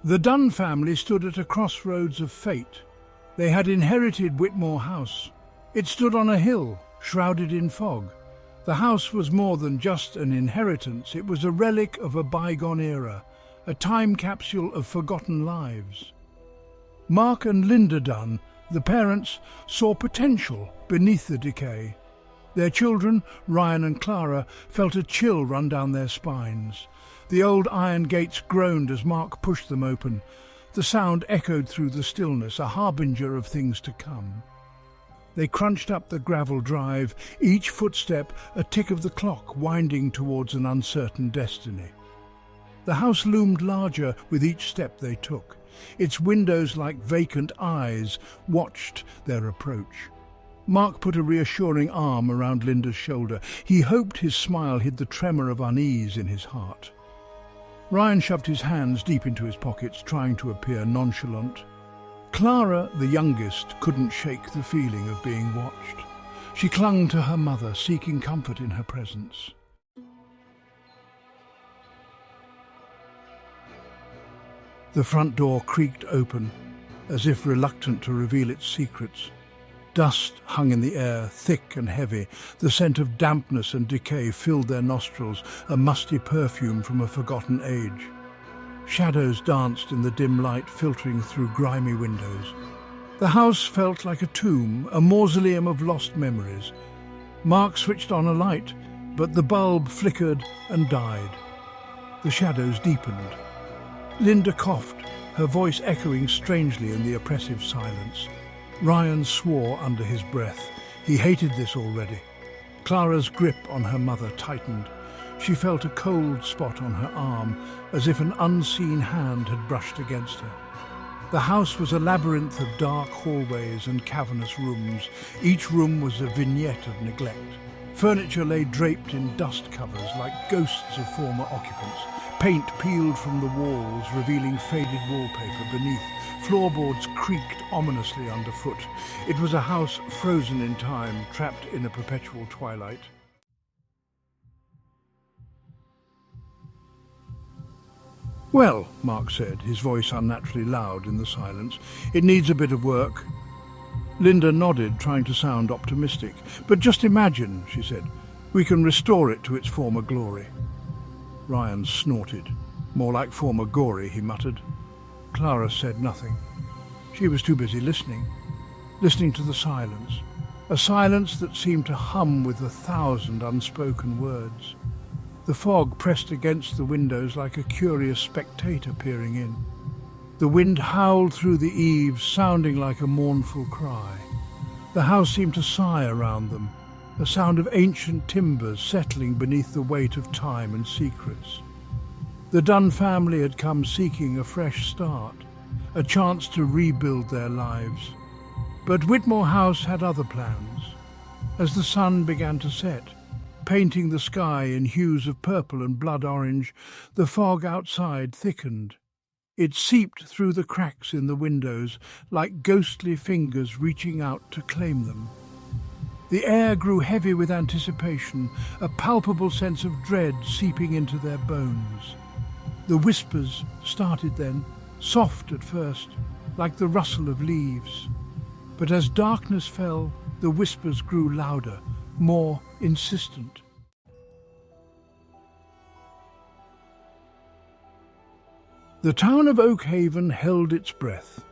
The Dunn family stood at a crossroads of fate. They had inherited Whitmore House. It stood on a hill, shrouded in fog. The house was more than just an inheritance. It was a relic of a bygone era, a time capsule of forgotten lives. Mark and Linda Dunn, the parents, saw potential beneath the decay. Their children, Ryan and Clara, felt a chill run down their spines. The old iron gates groaned as Mark pushed them open. The sound echoed through the stillness, a harbinger of things to come. They crunched up the gravel drive, each footstep a tick of the clock winding towards an uncertain destiny. The house loomed larger with each step they took. Its windows, like vacant eyes, watched their approach. Mark put a reassuring arm around Linda's shoulder. He hoped his smile hid the tremor of unease in his heart. Ryan shoved his hands deep into his pockets, trying to appear nonchalant. Clara, the youngest, couldn't shake the feeling of being watched. She clung to her mother, seeking comfort in her presence. The front door creaked open, as if reluctant to reveal its secrets. Dust hung in the air, thick and heavy. The scent of dampness and decay filled their nostrils, a musty perfume from a forgotten age. Shadows danced in the dim light filtering through grimy windows. The house felt like a tomb, a mausoleum of lost memories. Mark switched on a light, but the bulb flickered and died. The shadows deepened. Linda coughed, her voice echoing strangely in the oppressive silence. Ryan swore under his breath. He hated this already. Clara's grip on her mother tightened. She felt a cold spot on her arm, as if an unseen hand had brushed against her. The house was a labyrinth of dark hallways and cavernous rooms. Each room was a vignette of neglect. Furniture lay draped in dust covers like ghosts of former occupants. Paint peeled from the walls, revealing faded wallpaper beneath. Floorboards creaked ominously underfoot. It was a house frozen in time, trapped in a perpetual twilight. "Well," Mark said, his voice unnaturally loud in the silence, "it needs a bit of work." Linda nodded, trying to sound optimistic. "But just imagine," she said, "we can restore it to its former glory." Ryan snorted. "More like former gory," he muttered. Clara said nothing. She was too busy listening to the silence, a silence that seemed to hum with 1,000 unspoken words. The fog pressed against the windows like a curious spectator peering in. The wind howled through the eaves, sounding like a mournful cry. The house seemed to sigh around them, a sound of ancient timbers settling beneath the weight of time and secrets. The Dunn family had come seeking a fresh start, a chance to rebuild their lives. But Whitmore House had other plans. As the sun began to set, painting the sky in hues of purple and blood orange, the fog outside thickened. It seeped through the cracks in the windows like ghostly fingers reaching out to claim them. The air grew heavy with anticipation, a palpable sense of dread seeping into their bones. The whispers started then, soft at first, like the rustle of leaves. But as darkness fell, the whispers grew louder, more insistent. The town of Oakhaven held its breath.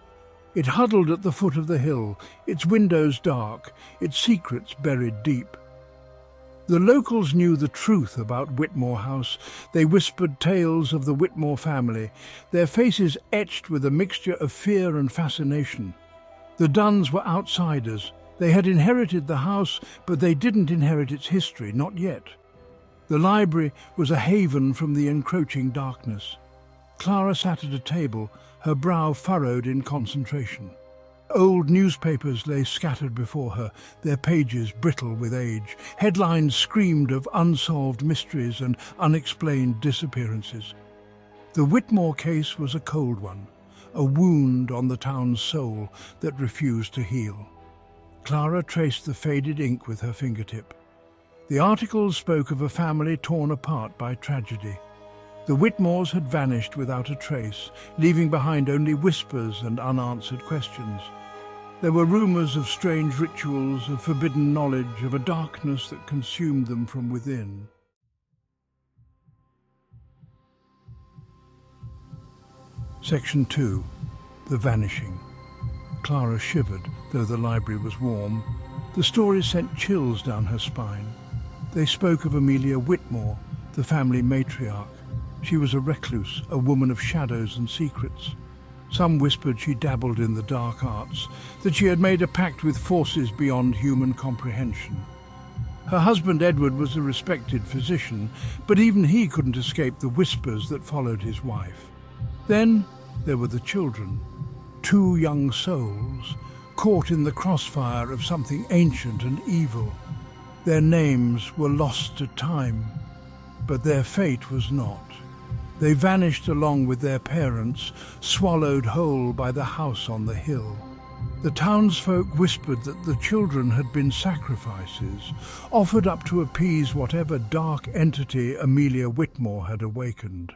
It huddled at the foot of the hill, its windows dark, its secrets buried deep. The locals knew the truth about Whitmore House. They whispered tales of the Whitmore family, their faces etched with a mixture of fear and fascination. The Dunns were outsiders. They had inherited the house, but they didn't inherit its history, not yet. The library was a haven from the encroaching darkness. Clara sat at a table, her brow furrowed in concentration. Old newspapers lay scattered before her, their pages brittle with age. Headlines screamed of unsolved mysteries and unexplained disappearances. The Whitmore case was a cold one, a wound on the town's soul that refused to heal. Clara traced the faded ink with her fingertip. The articles spoke of a family torn apart by tragedy. The Whitmores had vanished without a trace, leaving behind only whispers and unanswered questions. There were rumours of strange rituals, of forbidden knowledge, of a darkness that consumed them from within. Section 2. The Vanishing. Clara shivered, though the library was warm. The stories sent chills down her spine. They spoke of Amelia Whitmore, the family matriarch. She was a recluse, a woman of shadows and secrets. Some whispered she dabbled in the dark arts, that she had made a pact with forces beyond human comprehension. Her husband Edward was a respected physician, but even he couldn't escape the whispers that followed his wife. Then there were the children, 2 young souls, caught in the crossfire of something ancient and evil. Their names were lost to time, but their fate was not. They vanished along with their parents, swallowed whole by the house on the hill. The townsfolk whispered that the children had been sacrifices, offered up to appease whatever dark entity Amelia Whitmore had awakened.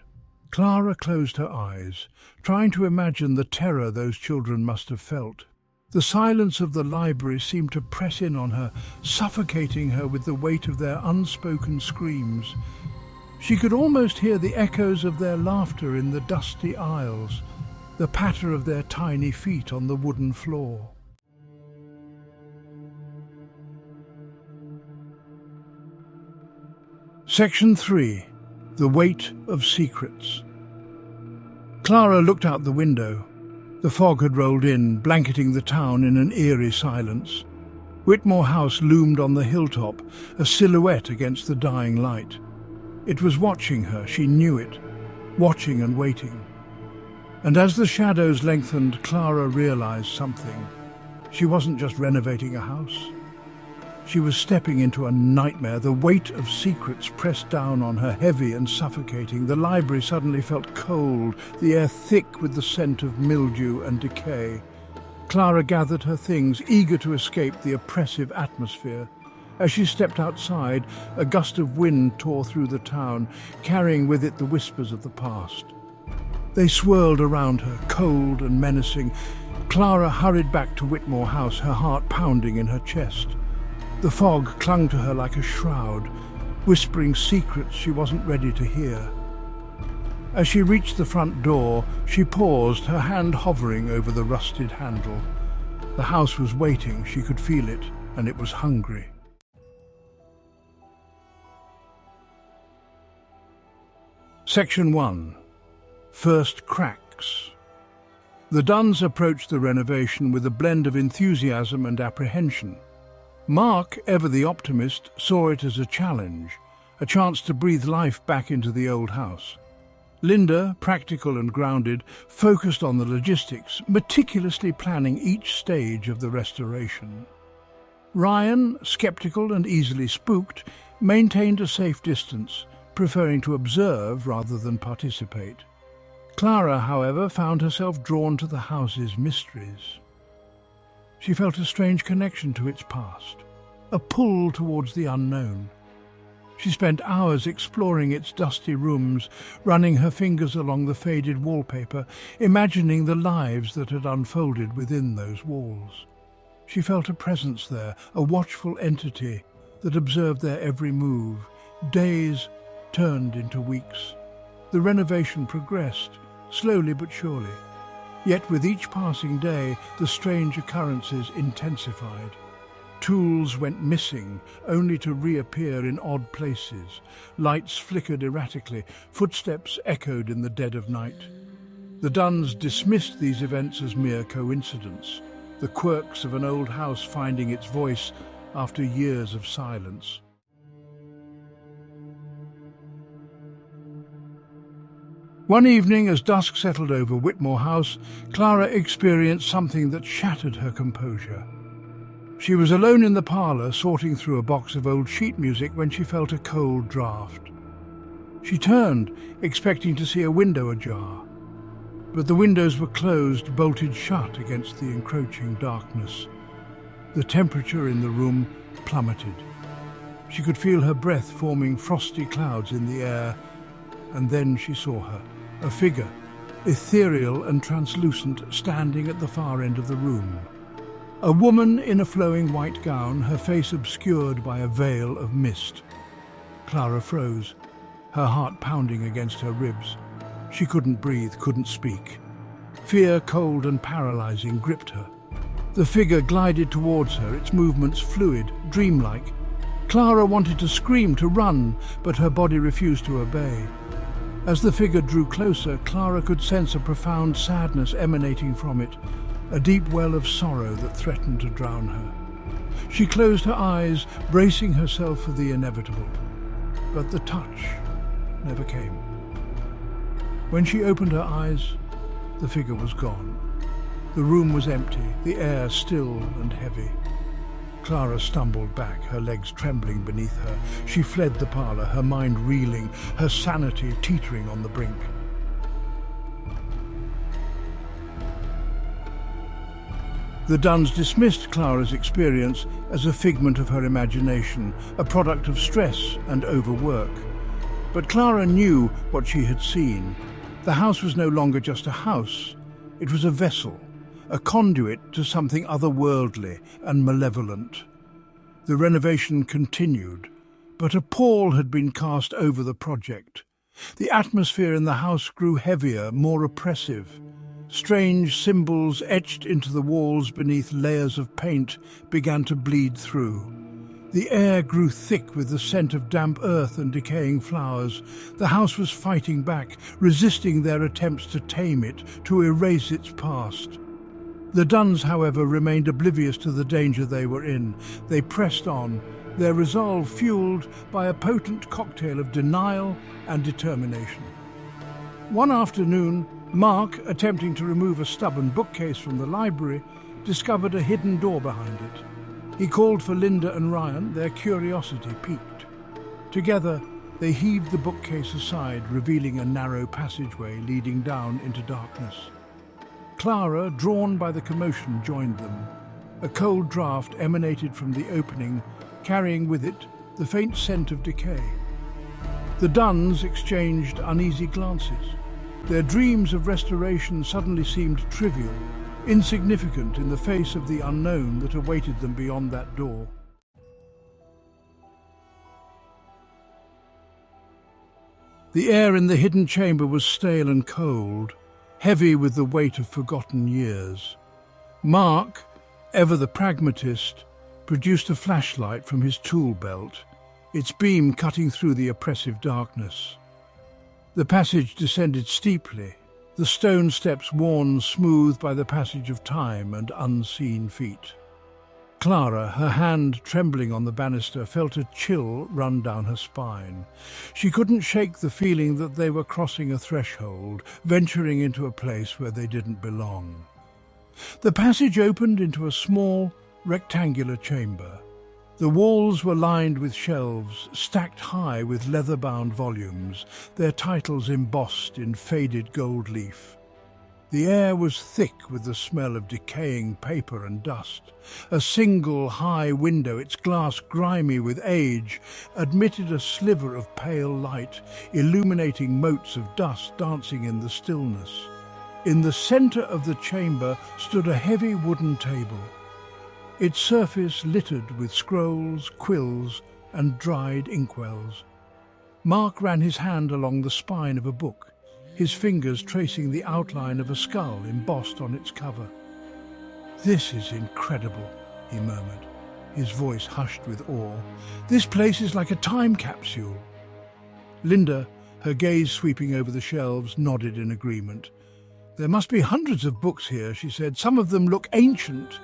Clara closed her eyes, trying to imagine the terror those children must have felt. The silence of the library seemed to press in on her, suffocating her with the weight of their unspoken screams. She could almost hear the echoes of their laughter in the dusty aisles, the patter of their tiny feet on the wooden floor. Section 3. The Weight of Secrets. Clara looked out the window. The fog had rolled in, blanketing the town in an eerie silence. Whitmore House loomed on the hilltop, a silhouette against the dying light. It was watching her, she knew it, watching and waiting. And as the shadows lengthened, Clara realized something. She wasn't just renovating a house. She was stepping into a nightmare. The weight of secrets pressed down on her, heavy and suffocating. The library suddenly felt cold, the air thick with the scent of mildew and decay. Clara gathered her things, eager to escape the oppressive atmosphere. As she stepped outside, a gust of wind tore through the town, carrying with it the whispers of the past. They swirled around her, cold and menacing. Clara hurried back to Whitmore House, her heart pounding in her chest. The fog clung to her like a shroud, whispering secrets she wasn't ready to hear. As she reached the front door, she paused, her hand hovering over the rusted handle. The house was waiting, she could feel it, and it was hungry. Section 1. First Cracks. The Dunns approached the renovation with a blend of enthusiasm and apprehension. Mark, ever the optimist, saw it as a challenge, a chance to breathe life back into the old house. Linda, practical and grounded, focused on the logistics, meticulously planning each stage of the restoration. Ryan, skeptical and easily spooked, maintained a safe distance, preferring to observe rather than participate. Clara, however, found herself drawn to the house's mysteries. She felt a strange connection to its past, a pull towards the unknown. She spent hours exploring its dusty rooms, running her fingers along the faded wallpaper, imagining the lives that had unfolded within those walls. She felt a presence there, a watchful entity that observed their every move. Days turned into weeks. The renovation progressed, slowly but surely. Yet with each passing day, the strange occurrences intensified. Tools went missing, only to reappear in odd places. Lights flickered erratically, footsteps echoed in the dead of night. The Dunns dismissed these events as mere coincidence, the quirks of an old house finding its voice after years of silence. One evening, as dusk settled over Whitmore House, Clara experienced something that shattered her composure. She was alone in the parlour, sorting through a box of old sheet music, when she felt a cold draught. She turned, expecting to see a window ajar, but the windows were closed, bolted shut against the encroaching darkness. The temperature in the room plummeted. She could feel her breath forming frosty clouds in the air. And then she saw her, a figure, ethereal and translucent, standing at the far end of the room. A woman in a flowing white gown, her face obscured by a veil of mist. Clara froze, her heart pounding against her ribs. She couldn't breathe, couldn't speak. Fear, cold and paralyzing, gripped her. The figure glided towards her, its movements fluid, dreamlike. Clara wanted to scream, to run, but her body refused to obey. As the figure drew closer, Clara could sense a profound sadness emanating from it, a deep well of sorrow that threatened to drown her. She closed her eyes, bracing herself for the inevitable. But the touch never came. When she opened her eyes, the figure was gone. The room was empty, the air still and heavy. Clara stumbled back, her legs trembling beneath her. She fled the parlour, her mind reeling, her sanity teetering on the brink. The Duns dismissed Clara's experience as a figment of her imagination, a product of stress and overwork. But Clara knew what she had seen. The house was no longer just a house. It was a vessel, a conduit to something otherworldly and malevolent. The renovation continued, but a pall had been cast over the project. The atmosphere in the house grew heavier, more oppressive. Strange symbols etched into the walls beneath layers of paint began to bleed through. The air grew thick with the scent of damp earth and decaying flowers. The house was fighting back, resisting their attempts to tame it, to erase its past. The Duns, however, remained oblivious to the danger they were in. They pressed on, their resolve fueled by a potent cocktail of denial and determination. One afternoon, Mark, attempting to remove a stubborn bookcase from the library, discovered a hidden door behind it. He called for Linda and Ryan, their curiosity piqued. Together, they heaved the bookcase aside, revealing a narrow passageway leading down into darkness. Clara, drawn by the commotion, joined them. A cold draught emanated from the opening, carrying with it the faint scent of decay. The Duns exchanged uneasy glances. Their dreams of restoration suddenly seemed trivial, insignificant in the face of the unknown that awaited them beyond that door. The air in the hidden chamber was stale and cold, heavy with the weight of forgotten years. Mark, ever the pragmatist, produced a flashlight from his tool belt, its beam cutting through the oppressive darkness. The passage descended steeply, the stone steps worn smooth by the passage of time and unseen feet. Clara, her hand trembling on the banister, felt a chill run down her spine. She couldn't shake the feeling that they were crossing a threshold, venturing into a place where they didn't belong. The passage opened into a small, rectangular chamber. The walls were lined with shelves, stacked high with leather-bound volumes, their titles embossed in faded gold leaf. The air was thick with the smell of decaying paper and dust. A single high window, its glass grimy with age, admitted a sliver of pale light, illuminating motes of dust dancing in the stillness. In the centre of the chamber stood a heavy wooden table, its surface littered with scrolls, quills, and dried inkwells. Mark ran his hand along the spine of a book, his fingers tracing the outline of a skull embossed on its cover. "This is incredible," he murmured, his voice hushed with awe. "This place is like a time capsule." Linda, her gaze sweeping over the shelves, nodded in agreement. "There must be hundreds of books here," she said. "Some of them look ancient."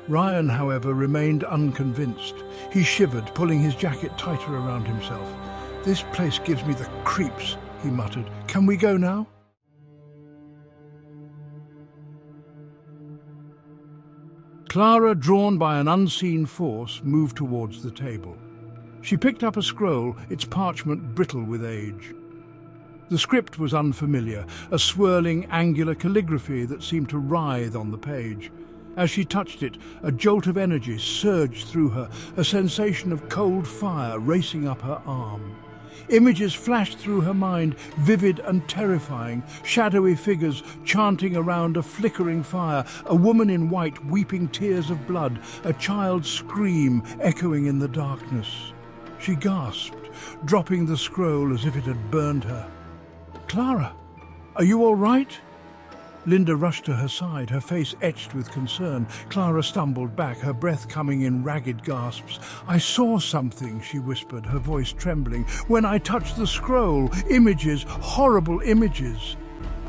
Ryan, however, remained unconvinced. He shivered, pulling his jacket tighter around himself. "This place gives me the creeps," he muttered. "Can we go now?" Clara, drawn by an unseen force, moved towards the table. She picked up a scroll, its parchment brittle with age. The script was unfamiliar, a swirling, angular calligraphy that seemed to writhe on the page. As she touched it, a jolt of energy surged through her, a sensation of cold fire racing up her arm. Images flashed through her mind, vivid and terrifying, shadowy figures chanting around a flickering fire, a woman in white weeping tears of blood, a child's scream echoing in the darkness. She gasped, dropping the scroll as if it had burned her. "Clara, are you all right?" Linda rushed to her side, her face etched with concern. Clara stumbled back, her breath coming in ragged gasps. "I saw something," she whispered, her voice trembling. "When I touched the scroll, images, horrible images."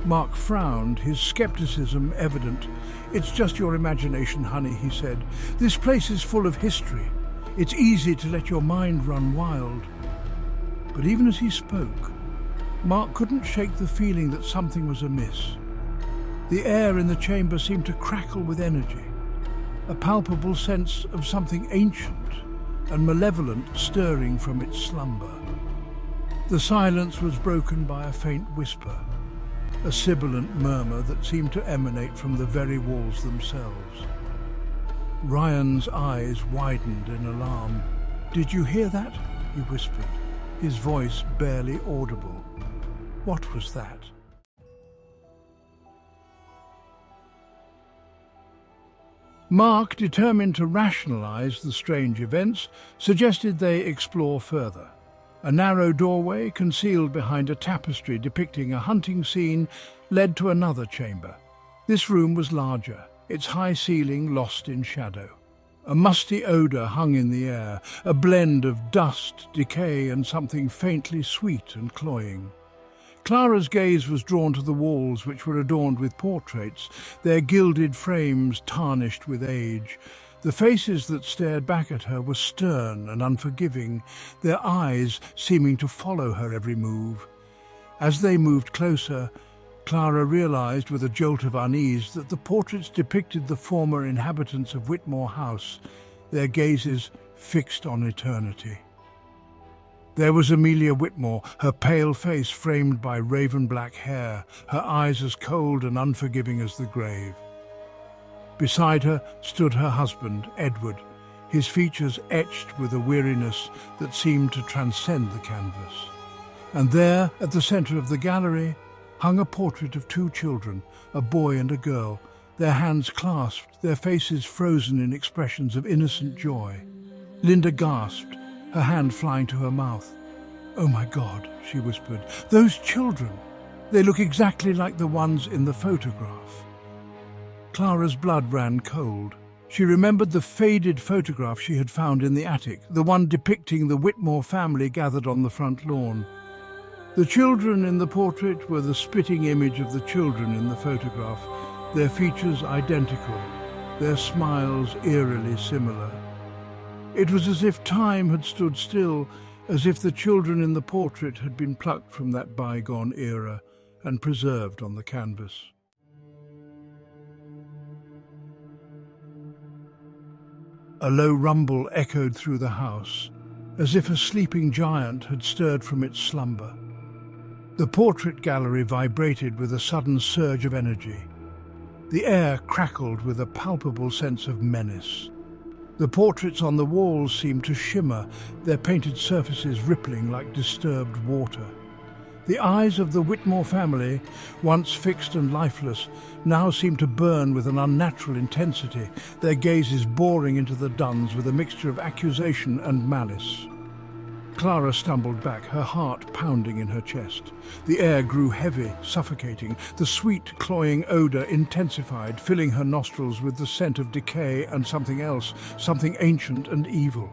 Mark frowned, his skepticism evident. "It's just your imagination, honey," he said. "This place is full of history. It's easy to let your mind run wild." But even as he spoke, Mark couldn't shake the feeling that something was amiss. The air in the chamber seemed to crackle with energy, a palpable sense of something ancient and malevolent stirring from its slumber. The silence was broken by a faint whisper, a sibilant murmur that seemed to emanate from the very walls themselves. Ryan's eyes widened in alarm. "Did you hear that?" he whispered, his voice barely audible. "What was that?" Mark, determined to rationalize the strange events, suggested they explore further. A narrow doorway, concealed behind a tapestry depicting a hunting scene, led to another chamber. This room was larger, its high ceiling lost in shadow. A musty odour hung in the air, a blend of dust, decay, and something faintly sweet and cloying. Clara's gaze was drawn to the walls, which were adorned with portraits, their gilded frames tarnished with age. The faces that stared back at her were stern and unforgiving, their eyes seeming to follow her every move. As they moved closer, Clara realized with a jolt of unease that the portraits depicted the former inhabitants of Whitmore House, their gazes fixed on eternity. There was Amelia Whitmore, her pale face framed by raven-black hair, her eyes as cold and unforgiving as the grave. Beside her stood her husband, Edward, his features etched with a weariness that seemed to transcend the canvas. And there, at the centre of the gallery, hung a portrait of two children, a boy and a girl, their hands clasped, their faces frozen in expressions of innocent joy. Linda gasped, her hand flying to her mouth. "Oh my God," she whispered, "those children! They look exactly like the ones in the photograph." Clara's blood ran cold. She remembered the faded photograph she had found in the attic, the one depicting the Whitmore family gathered on the front lawn. The children in the portrait were the spitting image of the children in the photograph, their features identical, their smiles eerily similar. It was as if time had stood still, as if the children in the portrait had been plucked from that bygone era and preserved on the canvas. A low rumble echoed through the house, as if a sleeping giant had stirred from its slumber. The portrait gallery vibrated with a sudden surge of energy. The air crackled with a palpable sense of menace. The portraits on the walls seemed to shimmer, their painted surfaces rippling like disturbed water. The eyes of the Whitmore family, once fixed and lifeless, now seemed to burn with an unnatural intensity, their gazes boring into the duns with a mixture of accusation and malice. Clara stumbled back, her heart pounding in her chest. The air grew heavy, suffocating. The sweet, cloying odour intensified, filling her nostrils with the scent of decay and something else, something ancient and evil.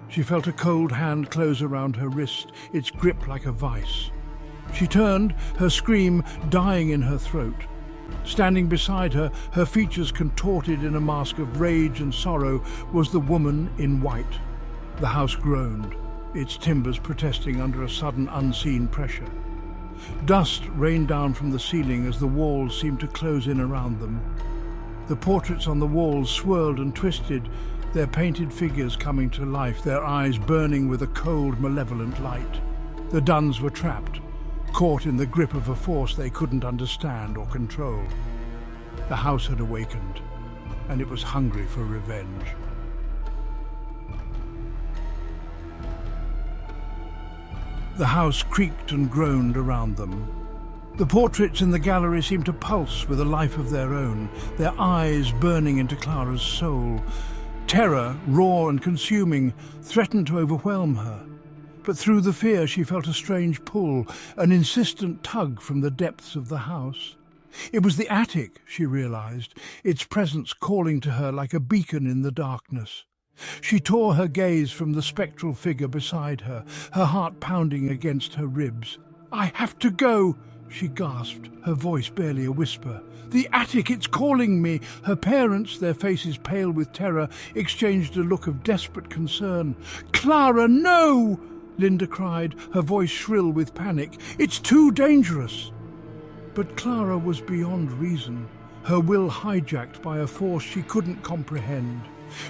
She felt a cold hand close around her wrist, its grip like a vice. She turned, her scream dying in her throat. Standing beside her, her features contorted in a mask of rage and sorrow, was the woman in white. The house groaned, its timbers protesting under a sudden unseen pressure. Dust rained down from the ceiling as the walls seemed to close in around them. The portraits on the walls swirled and twisted, their painted figures coming to life, their eyes burning with a cold, malevolent light. The Duns were trapped, caught in the grip of a force they couldn't understand or control. The house had awakened, and it was hungry for revenge. The house creaked and groaned around them. The portraits in the gallery seemed to pulse with a life of their own, their eyes burning into Clara's soul. Terror, raw and consuming, threatened to overwhelm her. But through the fear she felt a strange pull, an insistent tug from the depths of the house. It was the attic, she realized, its presence calling to her like a beacon in the darkness. She tore her gaze from the spectral figure beside her, her heart pounding against her ribs. "I have to go," she gasped, her voice barely a whisper. "The attic, it's calling me!" Her parents, their faces pale with terror, exchanged a look of desperate concern. "Clara, no!" Linda cried, her voice shrill with panic. "It's too dangerous!" But Clara was beyond reason, her will hijacked by a force she couldn't comprehend.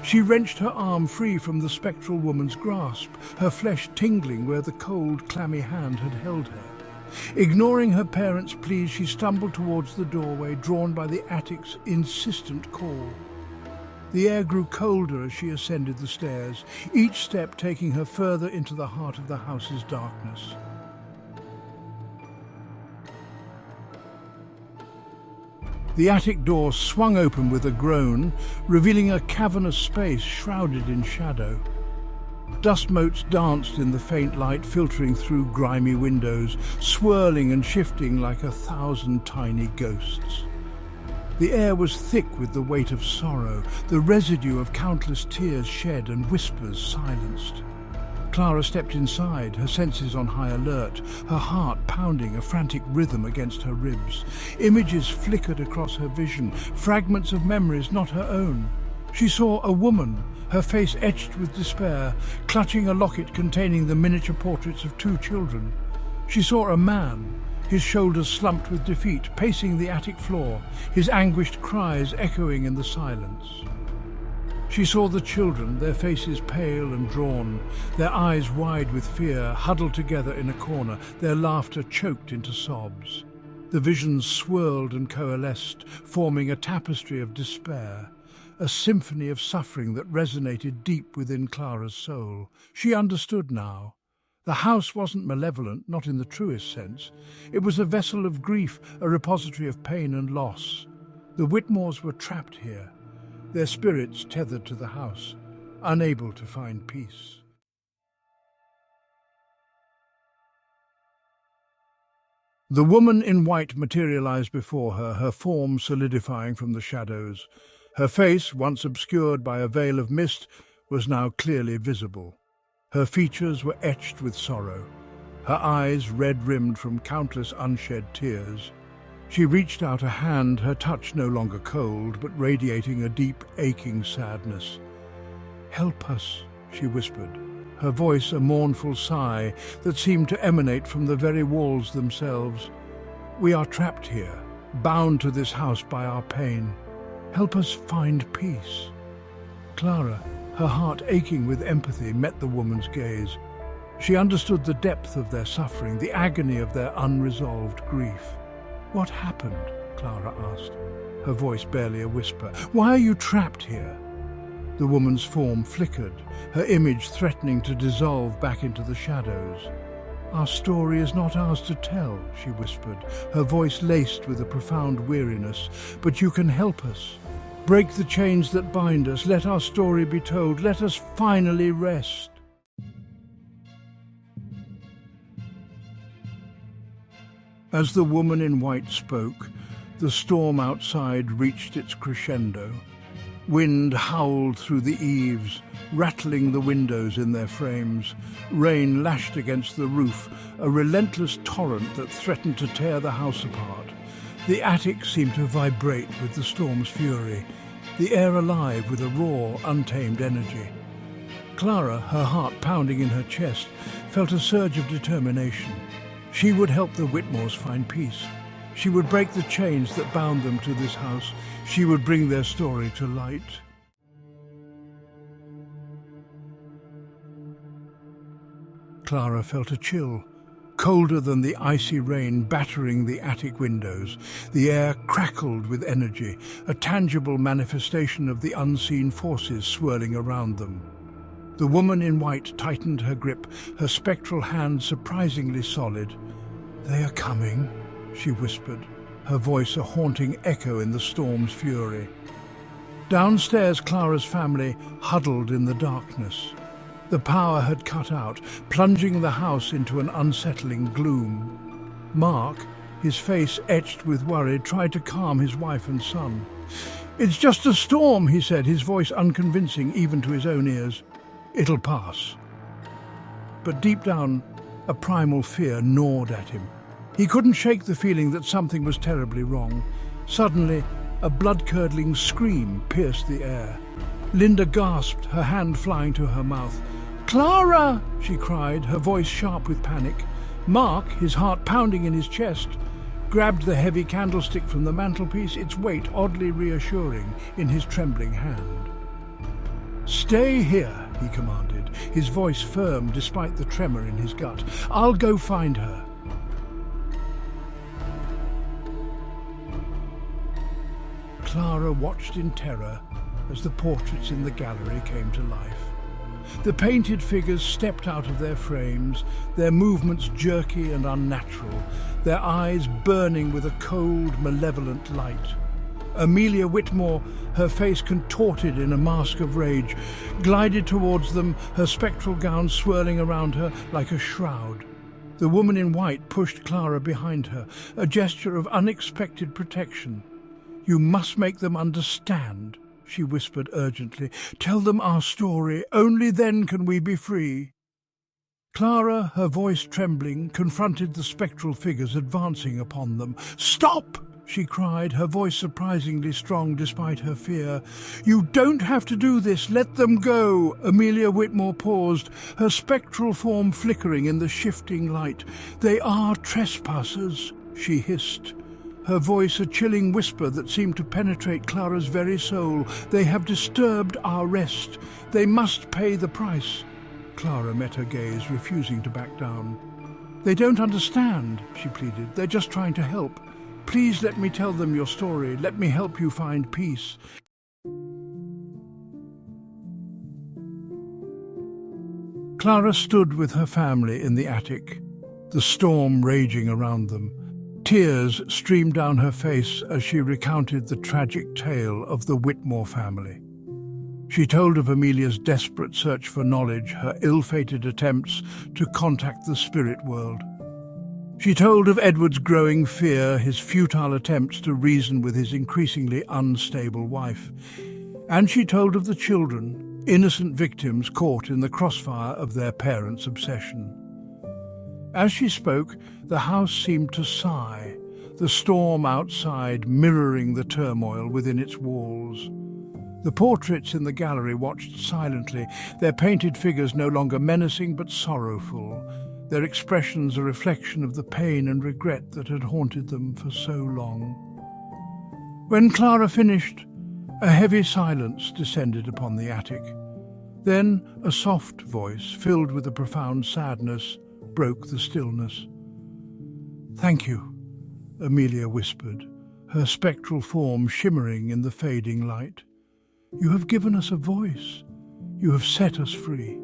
She wrenched her arm free from the spectral woman's grasp, her flesh tingling where the cold, clammy hand had held her. Ignoring her parents' pleas, she stumbled towards the doorway, drawn by the attic's insistent call. The air grew colder as she ascended the stairs, each step taking her further into the heart of the house's darkness. The attic door swung open with a groan, revealing a cavernous space shrouded in shadow. Dust motes danced in the faint light filtering through grimy windows, swirling and shifting like 1,000 tiny ghosts. The air was thick with the weight of sorrow, the residue of countless tears shed and whispers silenced. Clara stepped inside, her senses on high alert, her heart pounding a frantic rhythm against her ribs. Images flickered across her vision, fragments of memories not her own. She saw a woman, her face etched with despair, clutching a locket containing the miniature portraits of 2 children. She saw a man, his shoulders slumped with defeat, pacing the attic floor, his anguished cries echoing in the silence. She saw the children, their faces pale and drawn, their eyes wide with fear, huddled together in a corner, their laughter choked into sobs. The visions swirled and coalesced, forming a tapestry of despair, a symphony of suffering that resonated deep within Clara's soul. She understood now. The house wasn't malevolent, not in the truest sense. It was a vessel of grief, a repository of pain and loss. The Whitmores were trapped here, their spirits tethered to the house, unable to find peace. The woman in white materialized before her, her form solidifying from the shadows. Her face, once obscured by a veil of mist, was now clearly visible. Her features were etched with sorrow, her eyes red-rimmed from countless unshed tears. She reached out a hand, her touch no longer cold, but radiating a deep, aching sadness. "Help us," she whispered, her voice a mournful sigh that seemed to emanate from the very walls themselves. "We are trapped here, bound to this house by our pain. Help us find peace." Clara, her heart aching with empathy, met the woman's gaze. She understood the depth of their suffering, the agony of their unresolved grief. "What happened?" Clara asked, her voice barely a whisper. "Why are you trapped here?" The woman's form flickered, her image threatening to dissolve back into the shadows. "Our story is not ours to tell," she whispered, her voice laced with a profound weariness. "But you can help us. Break the chains that bind us. Let our story be told. Let us finally rest." As the woman in white spoke, the storm outside reached its crescendo. Wind howled through the eaves, rattling the windows in their frames. Rain lashed against the roof, a relentless torrent that threatened to tear the house apart. The attic seemed to vibrate with the storm's fury, the air alive with a raw, untamed energy. Clara, her heart pounding in her chest, felt a surge of determination. She would help the Whitmores find peace. She would break the chains that bound them to this house. She would bring their story to light. Clara felt a chill, colder than the icy rain battering the attic windows. The air crackled with energy, a tangible manifestation of the unseen forces swirling around them. The woman in white tightened her grip, her spectral hand surprisingly solid. "They are coming," she whispered, her voice a haunting echo in the storm's fury. Downstairs, Clara's family huddled in the darkness. The power had cut out, plunging the house into an unsettling gloom. Mark, his face etched with worry, tried to calm his wife and son. "It's just a storm," he said, his voice unconvincing even to his own ears. "It'll pass." But deep down, a primal fear gnawed at him. He couldn't shake the feeling that something was terribly wrong. Suddenly, a blood-curdling scream pierced the air. Linda gasped, her hand flying to her mouth. "Clara!" she cried, her voice sharp with panic. Mark, his heart pounding in his chest, grabbed the heavy candlestick from the mantelpiece, its weight oddly reassuring in his trembling hand. "Stay here," he commanded, his voice firm despite the tremor in his gut. "I'll go find her." Clara watched in terror as the portraits in the gallery came to life. The painted figures stepped out of their frames, their movements jerky and unnatural, their eyes burning with a cold, malevolent light. Amelia Whitmore, her face contorted in a mask of rage, glided towards them, her spectral gown swirling around her like a shroud. The woman in white pushed Clara behind her, a gesture of unexpected protection. "You must make them understand," she whispered urgently. "Tell them our story. Only then can we be free." Clara, her voice trembling, confronted the spectral figures advancing upon them. "Stop!" she cried, her voice surprisingly strong despite her fear. "You don't have to do this. Let them go." Amelia Whitmore paused, her spectral form flickering in the shifting light. "They are trespassers," she hissed, her voice a chilling whisper that seemed to penetrate Clara's very soul. "They have disturbed our rest. They must pay the price." Clara met her gaze, refusing to back down. "They don't understand," she pleaded. "They're just trying to help. Please let me tell them your story. Let me help you find peace." Clara stood with her family in the attic, the storm raging around them. Tears streamed down her face as she recounted the tragic tale of the Whitmore family. She told of Amelia's desperate search for knowledge, her ill-fated attempts to contact the spirit world. She told of Edward's growing fear, his futile attempts to reason with his increasingly unstable wife. And she told of the children, innocent victims caught in the crossfire of their parents' obsession. As she spoke, the house seemed to sigh, the storm outside mirroring the turmoil within its walls. The portraits in the gallery watched silently, their painted figures no longer menacing but sorrowful, their expressions a reflection of the pain and regret that had haunted them for so long. When Clara finished, a heavy silence descended upon the attic. Then a soft voice, filled with a profound sadness, broke the stillness. "Thank you," Amelia whispered, her spectral form shimmering in the fading light. "You have given us a voice. You have set us free."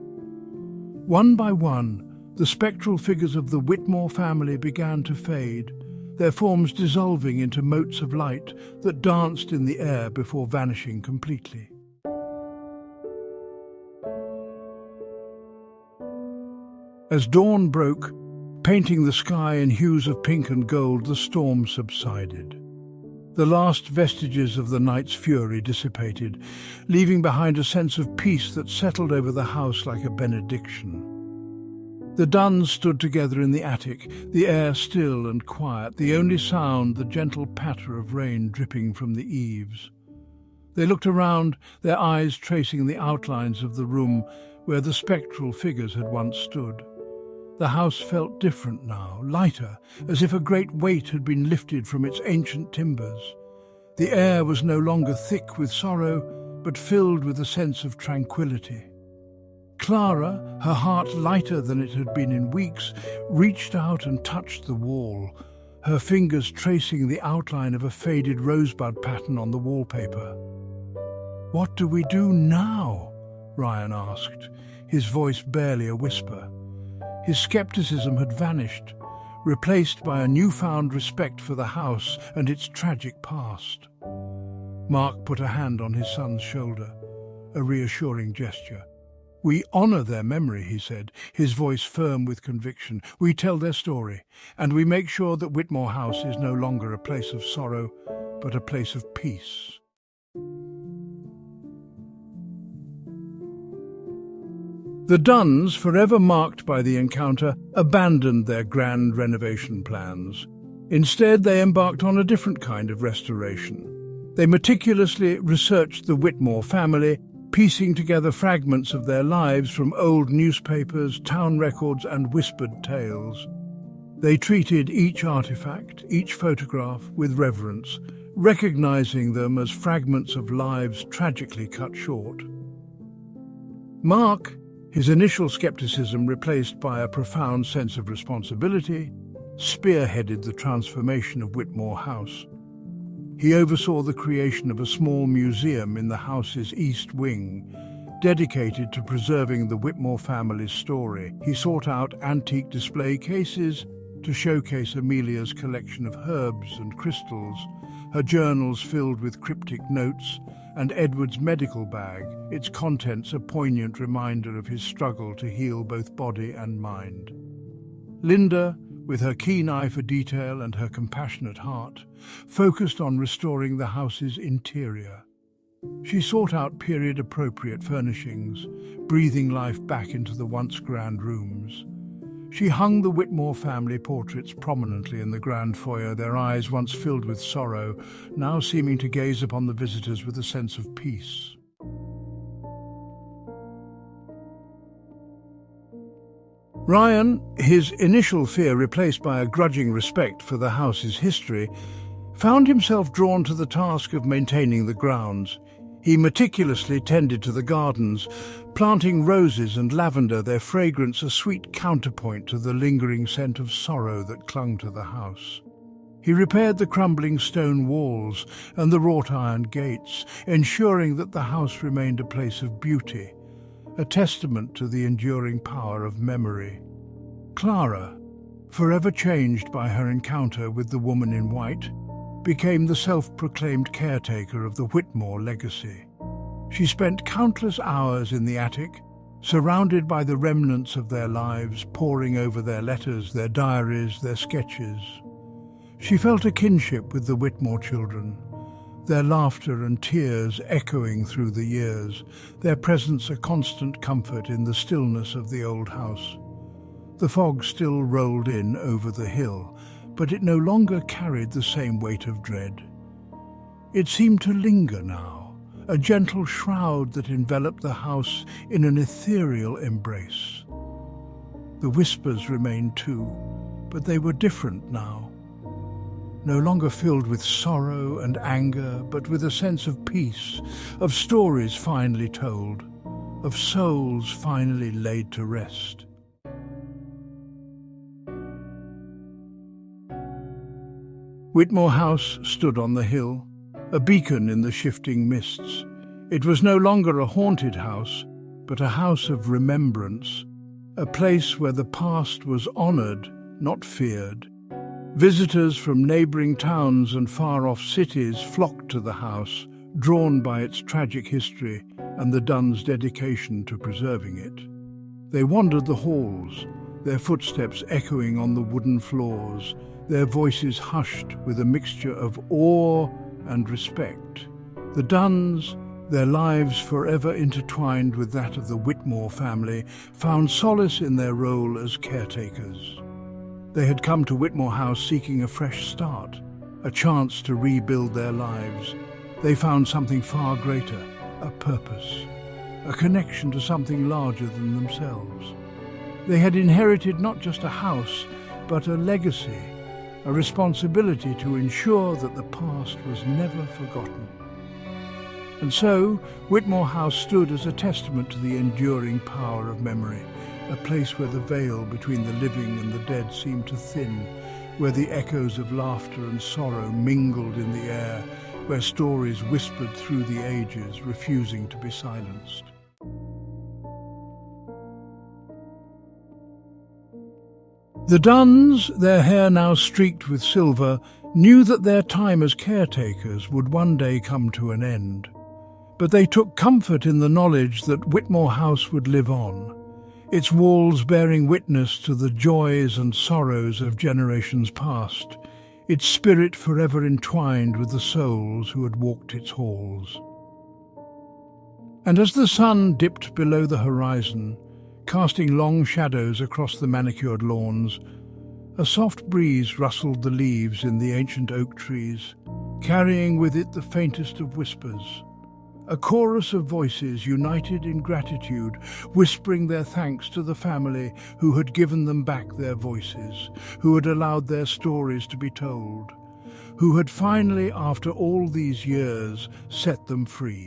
One by one, the spectral figures of the Whitmore family began to fade, their forms dissolving into motes of light that danced in the air before vanishing completely. As dawn broke, painting the sky in hues of pink and gold, the storm subsided. The last vestiges of the night's fury dissipated, leaving behind a sense of peace that settled over the house like a benediction. The Dunns stood together in the attic, the air still and quiet, the only sound the gentle patter of rain dripping from the eaves. They looked around, their eyes tracing the outlines of the room where the spectral figures had once stood. The house felt different now, lighter, as if a great weight had been lifted from its ancient timbers. The air was no longer thick with sorrow, but filled with a sense of tranquility. Clara, her heart lighter than it had been in weeks, reached out and touched the wall, her fingers tracing the outline of a faded rosebud pattern on the wallpaper. "What do we do now?" Ryan asked, his voice barely a whisper. His skepticism had vanished, replaced by a newfound respect for the house and its tragic past. Mark put a hand on his son's shoulder, a reassuring gesture. "We honor their memory," he said, his voice firm with conviction. "We tell their story, and we make sure that Whitmore House is no longer a place of sorrow, but a place of peace." The Dunns, forever marked by the encounter, abandoned their grand renovation plans. Instead, they embarked on a different kind of restoration. They meticulously researched the Whitmore family, piecing together fragments of their lives from old newspapers, town records, and whispered tales. They treated each artifact, each photograph, with reverence, recognizing them as fragments of lives tragically cut short. Mark, his initial skepticism replaced by a profound sense of responsibility, spearheaded the transformation of Whitmore House. He oversaw the creation of a small museum in the house's east wing, dedicated to preserving the Whitmore family's story. He sought out antique display cases to showcase Amelia's collection of herbs and crystals, her journals filled with cryptic notes, and Edward's medical bag, its contents a poignant reminder of his struggle to heal both body and mind. Linda, with her keen eye for detail and her compassionate heart, focused on restoring the house's interior. She sought out period-appropriate furnishings, breathing life back into the once grand rooms. She hung the Whitmore family portraits prominently in the grand foyer, their eyes once filled with sorrow, now seeming to gaze upon the visitors with a sense of peace. Ryan, his initial fear replaced by a grudging respect for the house's history, found himself drawn to the task of maintaining the grounds. He meticulously tended to the gardens, planting roses and lavender, their fragrance a sweet counterpoint to the lingering scent of sorrow that clung to the house. He repaired the crumbling stone walls and the wrought iron gates, ensuring that the house remained a place of beauty, a testament to the enduring power of memory. Clara, forever changed by her encounter with the woman in white, became the self-proclaimed caretaker of the Whitmore legacy. She spent countless hours in the attic, surrounded by the remnants of their lives, poring over their letters, their diaries, their sketches. She felt a kinship with the Whitmore children, their laughter and tears echoing through the years, their presence a constant comfort in the stillness of the old house. The fog still rolled in over the hill, but it no longer carried the same weight of dread. It seemed to linger now, a gentle shroud that enveloped the house in an ethereal embrace. The whispers remained too, but they were different now. No longer filled with sorrow and anger, but with a sense of peace, of stories finally told, of souls finally laid to rest. Whitmore House stood on the hill, a beacon in the shifting mists. It was no longer a haunted house, but a house of remembrance, a place where the past was honored, not feared. Visitors from neighboring towns and far-off cities flocked to the house, drawn by its tragic history and the Dunns' dedication to preserving it. They wandered the halls, their footsteps echoing on the wooden floors, their voices hushed with a mixture of awe and respect. The Dunns, their lives forever intertwined with that of the Whitmore family, found solace in their role as caretakers. They had come to Whitmore House seeking a fresh start, a chance to rebuild their lives. They found something far greater, a purpose, a connection to something larger than themselves. They had inherited not just a house, but a legacy, a responsibility to ensure that the past was never forgotten. And so, Whitmore House stood as a testament to the enduring power of memory, a place where the veil between the living and the dead seemed to thin, where the echoes of laughter and sorrow mingled in the air, where stories whispered through the ages, refusing to be silenced. The Dunns, their hair now streaked with silver, knew that their time as caretakers would one day come to an end. But they took comfort in the knowledge that Whitmore House would live on, its walls bearing witness to the joys and sorrows of generations past, its spirit forever entwined with the souls who had walked its halls. And as the sun dipped below the horizon, casting long shadows across the manicured lawns, a soft breeze rustled the leaves in the ancient oak trees, carrying with it the faintest of whispers, a chorus of voices united in gratitude, whispering their thanks to the family who had given them back their voices, who had allowed their stories to be told, who had finally, after all these years, set them free.